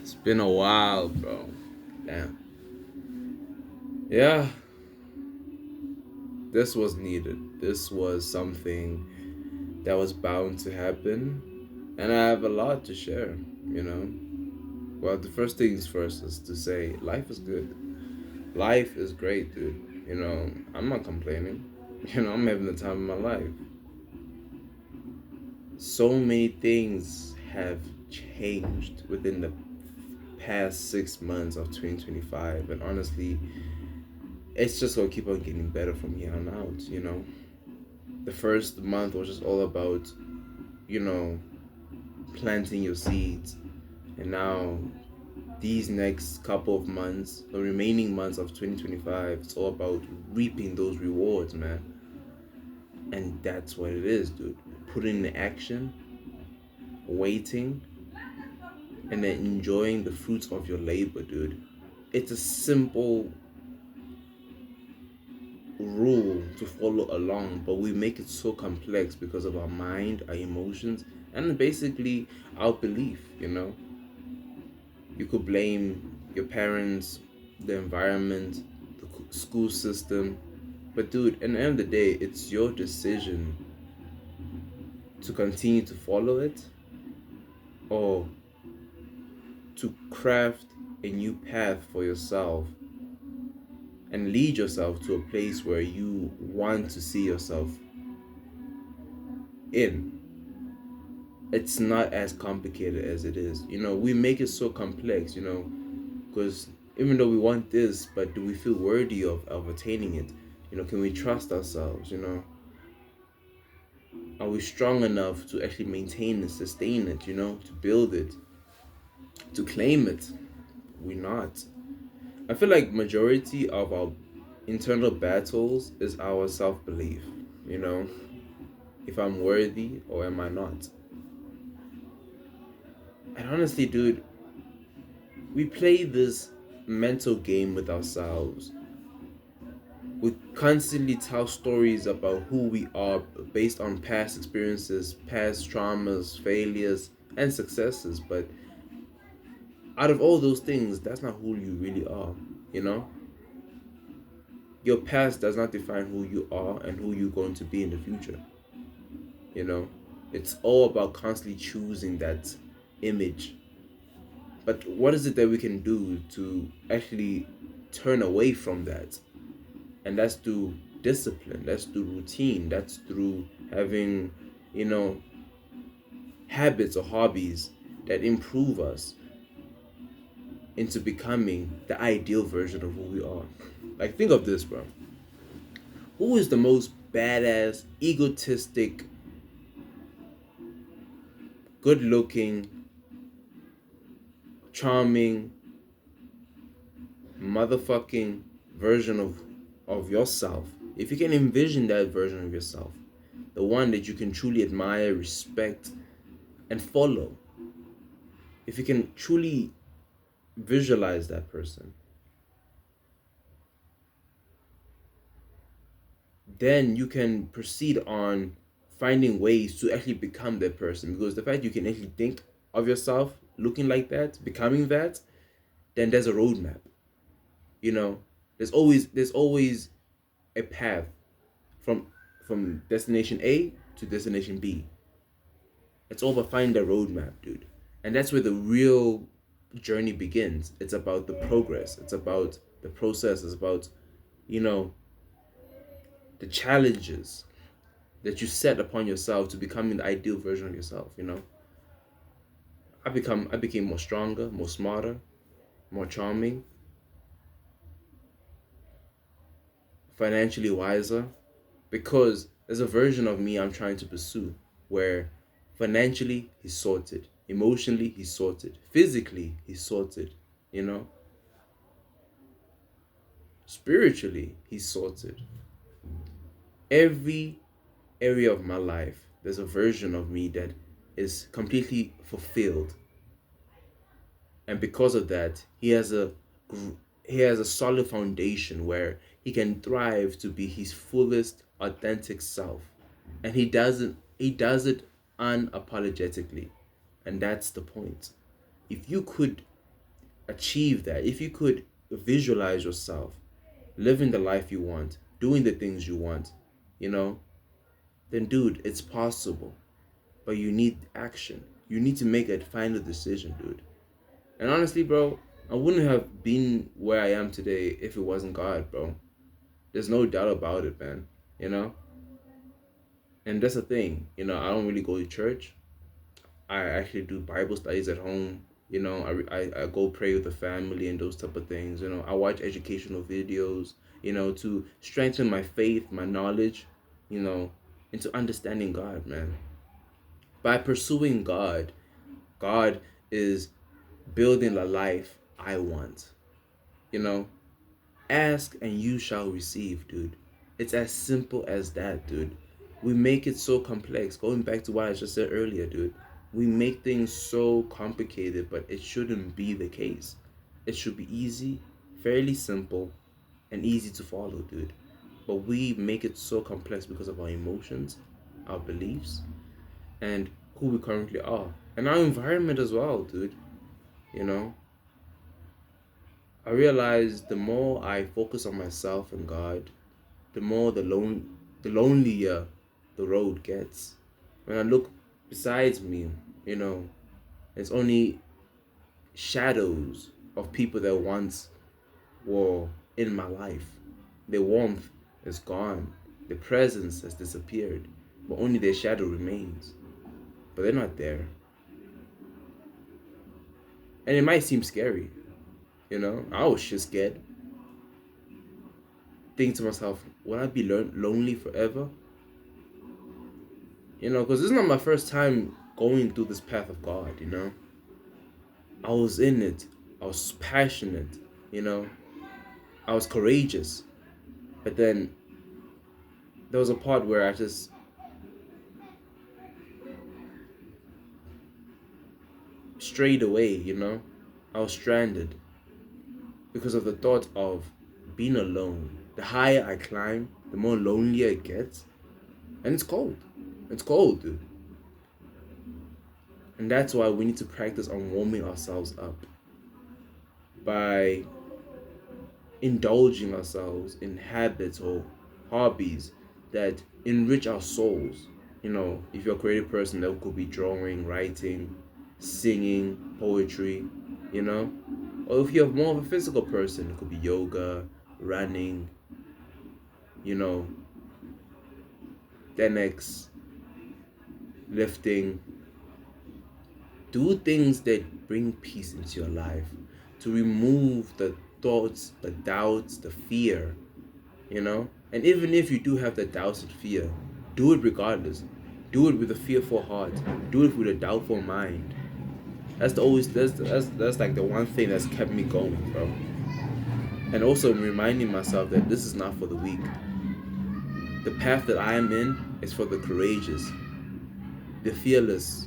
It's been a while, bro. Damn. Yeah, this was needed. This was something that was bound to happen. And I have a lot to share, you know? Well, the first things first is to say life is good. Life is great, dude. I'm not complaining. I'm having the time of my life. So many things have changed within the past 6 months of 2025. And honestly, it's just gonna keep on getting better from here on out. The first month was just all about, you know, planting your seeds. And now, these next couple of months, the remaining months of 2025, it's all about reaping those rewards, man. And that's what it is, dude. Putting in action, waiting, and then enjoying the fruits of your labor, dude. It's a simple rule to follow along, but we make it so complex because of our mind, our emotions, and basically our belief. You could blame your parents, the environment, the school system, but dude, at the end of the day, it's your decision to continue to follow it or to craft a new path for yourself and lead yourself to a place where you want to see yourself in. It's not as complicated as it is. We make it so complex, because even though we want this, but do we feel worthy of attaining it? Can we trust ourselves? Are we strong enough to actually maintain and sustain it, to build it, to claim it? We're not. I feel like majority of our internal battles is our self-belief, you know, if I'm worthy or am I not? And honestly, dude, we play this mental game with ourselves. We constantly tell stories about who we are based on past experiences, past traumas, failures, and successes. But out of all those things, that's not who you really are, you know? Your past does not define who you are and who you're going to be in the future, you know? It's all about constantly choosing that image. But what is it that we can do to actually turn away from that? And that's through discipline, that's through routine, that's through having, you know, habits or hobbies that improve us into becoming the ideal version of who we are. Like, think of this, bro. Who is the most badass, egotistic, good looking, charming, motherfucking version of yourself? If you can envision that version of yourself, the one that you can truly admire, respect, and follow, if you can truly visualize that person, then you can proceed on finding ways to actually become that person. Because the fact you can actually think of yourself looking like that, becoming that, then there's a roadmap. You know, there's always a path from destination A to destination B. It's all about finding the roadmap, dude. And that's where the real journey begins. It's about the progress. It's about the process. It's about, you know, the challenges that you set upon yourself to becoming the ideal version of yourself. I became more stronger, more smarter, more charming, financially wiser, because there's a version of me I'm trying to pursue where financially he's sorted, emotionally he's sorted, physically he's sorted, you know, spiritually he's sorted. Every area of my life, there's a version of me that is completely fulfilled, and because of that, he has a solid foundation where he can thrive to be his fullest authentic self, and he does it unapologetically, and that's the point. If you could achieve that, if you could visualize yourself living the life you want, doing the things you want, you know, then dude, it's possible. But you need action. You need to make a final decision, dude. And honestly, bro, I wouldn't have been where I am today if it wasn't God, bro. There's no doubt about it, man. You know? And that's the thing. You know, I don't really go to church. I actually do Bible studies at home. You know, I go pray with the family and those type of things. You know, I watch educational videos, you know, to strengthen my faith, my knowledge, you know, into understanding God, man. By pursuing God, God is building the life I want. You know, ask and you shall receive, dude. It's as simple as that, dude. We make it so complex. Going back to what I just said earlier, dude. We make things so complicated, but it shouldn't be the case. It should be easy, fairly simple, and easy to follow, dude. But we make it so complex because of our emotions, our beliefs, and who we currently are. And our environment as well, dude. You know, I realize the more I focus on myself and God, the lonelier the road gets. When I look besides me, you know, it's only shadows of people that once were in my life. Their warmth is gone. Their presence has disappeared, but only their shadow remains. But they're not there. And it might seem scary, you know. I was just scared. Thinking to myself, will I be lonely forever? You know, because this is not my first time going through this path of God, you know. I was in it. I was passionate, you know. I was courageous. But then there was a part where I just strayed away, you know. I was stranded because of the thought of being alone. The higher I climb, the more lonelier it gets. And it's cold. It's cold, dude. And that's why we need to practice on warming ourselves up by indulging ourselves in habits or hobbies that enrich our souls. You know, if you're a creative person, that could be drawing, writing, singing, poetry, you know. Or if you're more of a physical person, it could be yoga, running, you know, Denex, lifting. Do things that bring peace into your life to remove the thoughts, the doubts, the fear, you know? And even if you do have the doubts and fear, do it regardless. Do it with a fearful heart. Do it with a doubtful mind. That's like the one thing that's kept me going, bro. And also reminding myself that this is not for the weak. The path that I am in is for the courageous, the fearless,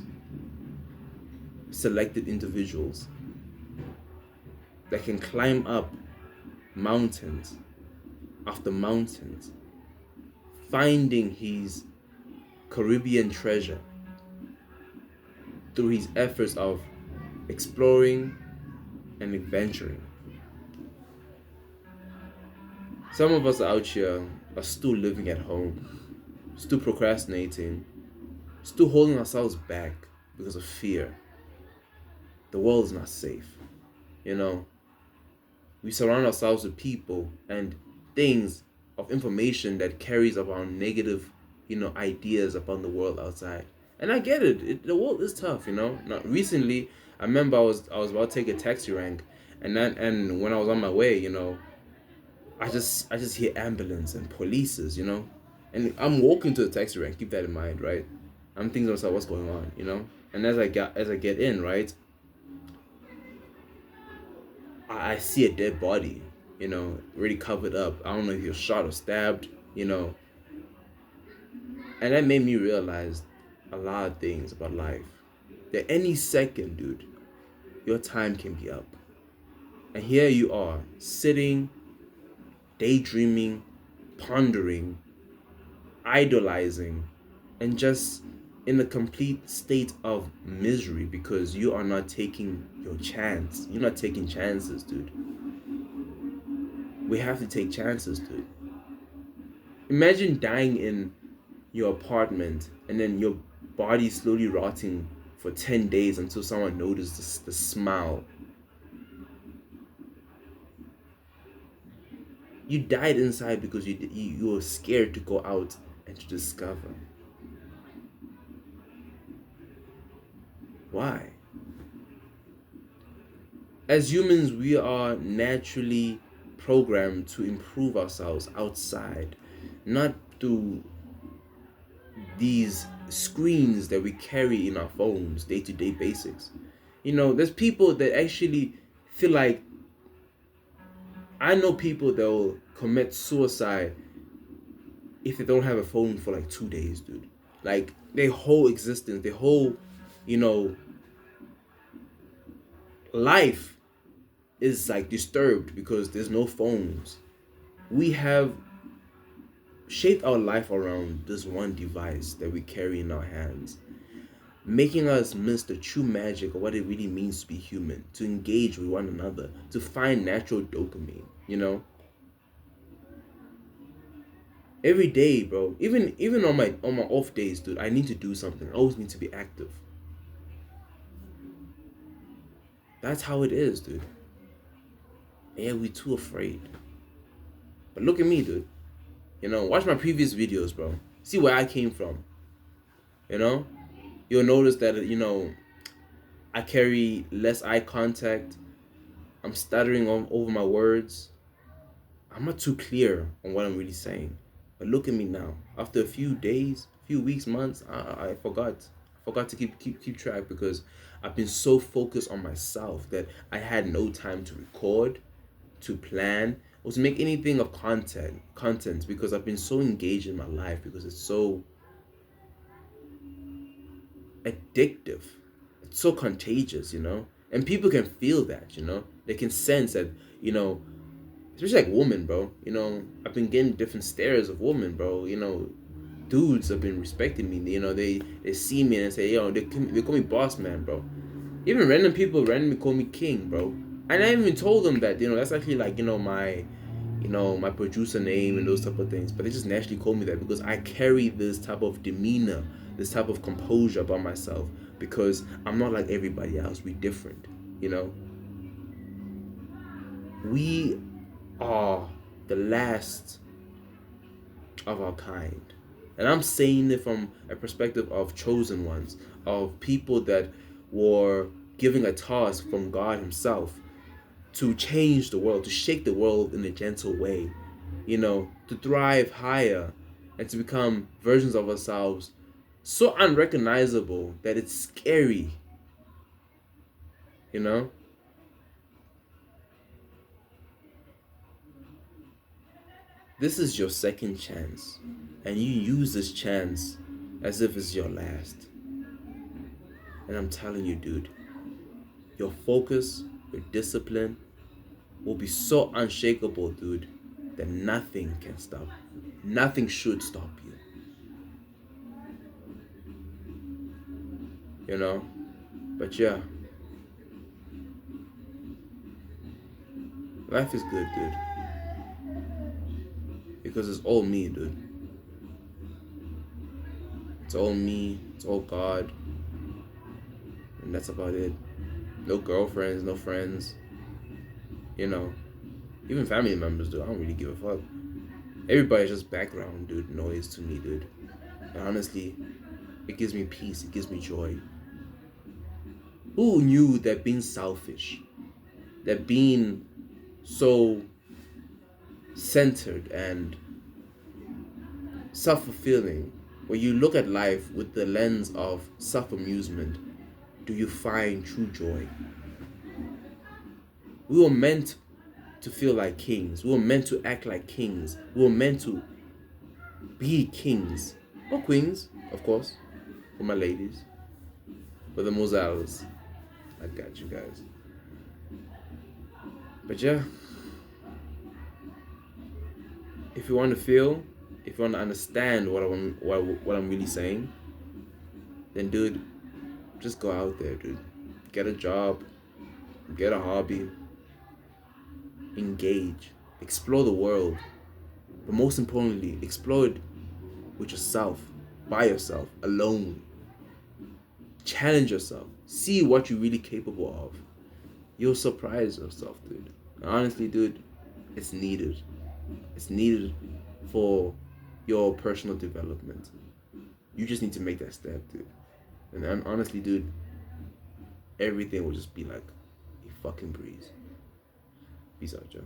selected individuals that can climb up mountains after mountains, finding his Caribbean treasure through his efforts of exploring and adventuring. Some of us out here are still living at home, still procrastinating, still holding ourselves back because of fear. The world is not safe. You know, we surround ourselves with people and things of information that carries around negative, you know, ideas upon the world outside. And I get it. The world is tough, you know. Now, recently, I remember I was about to take a taxi rank, and when I was on my way, you know, I just hear ambulance and polices, you know, and I'm walking to the taxi rank. Keep that in mind, right? I'm thinking to myself, what's going on, you know? And as I get in, right, I see a dead body, you know, really covered up. I don't know if he was shot or stabbed, you know. And that made me realize a lot of things about life. That any second, dude, your time can be up. And here you are, sitting, daydreaming, pondering, idolizing, and just in a complete state of misery because you are not taking your chance. You're not taking chances, dude. We have to take chances, dude. Imagine dying in your apartment and then your body slowly rotting for 10 days until someone notices the smell. You died inside because you were scared to go out and to discover. Why? As humans, we are naturally programmed to improve ourselves outside, not through these screens that we carry in our phones, day-to-day basics. There's people that actually feel like, I know people that will commit suicide if they don't have a phone for like 2 days, dude. Like their whole existence, their whole, you know, life is like disturbed because there's no phones. We have shaped our life around this one device that we carry in our hands, making us miss the true magic of what it really means to be human, to engage with one another, to find natural dopamine. Every day, bro. Even on my off days, dude, I need to do something. I always need to be active. That's how it is, dude. And yeah, we too afraid. But look at me, dude. Watch my previous videos, bro. See where I came from. You know? You'll notice that, I carry less eye contact. I'm stuttering over my words. I'm not too clear on what I'm really saying. But look at me now. After a few days, few weeks, months, I forgot. I forgot to keep track because I've been so focused on myself that I had no time to record, to plan, or to make anything of content because I've been so engaged in my life because it's so addictive. It's so contagious. And people can feel that. They can sense that, especially like women, bro. I've been getting different stares of women, bro. Dudes have been respecting me. They see me and say, they call me boss man, bro. Even random people randomly call me king, bro. And I even told them that, that's actually like, my producer name and those type of things. But they just naturally call me that because I carry this type of demeanor, this type of composure about myself because I'm not like everybody else. We're different, you know. We are the last of our kind. And I'm saying it from a perspective of chosen ones, of people that were giving a task from God Himself to change the world, to shake the world in a gentle way, to thrive higher and to become versions of ourselves so unrecognizable that it's scary, you know? This is your second chance, and you use this chance as if it's your last. And I'm telling you, dude, your focus, your discipline will be so unshakable, dude, that nothing can stop you. Nothing should stop you. But yeah, life is good, dude, because it's all me, dude. It's all me, it's all God, and that's about it. No girlfriends, no friends, even family members, dude. I don't really give a fuck. Everybody's just background, dude, noise to me, dude. And honestly, it gives me peace, it gives me joy. Who knew that being selfish, that being so centered and self-fulfilling, when you look at life with the lens of self-amusement, do you find true joy? We were meant to feel like kings. We were meant to act like kings. We were meant to be kings. Or queens, of course, for my ladies. For the mozels, I got you guys. But yeah, if you want to feel, if you want to understand what I'm really saying, then dude, just go out there, dude. Get a job, get a hobby, engage, explore the world. But most importantly, explore it with yourself, by yourself, alone. Challenge yourself. See what you're really capable of. You'll surprise yourself, dude. Honestly, dude, it's needed. It's needed for your personal development. You just need to make that step, dude. And honestly, dude, everything will just be like a fucking breeze. Peace out, Joe.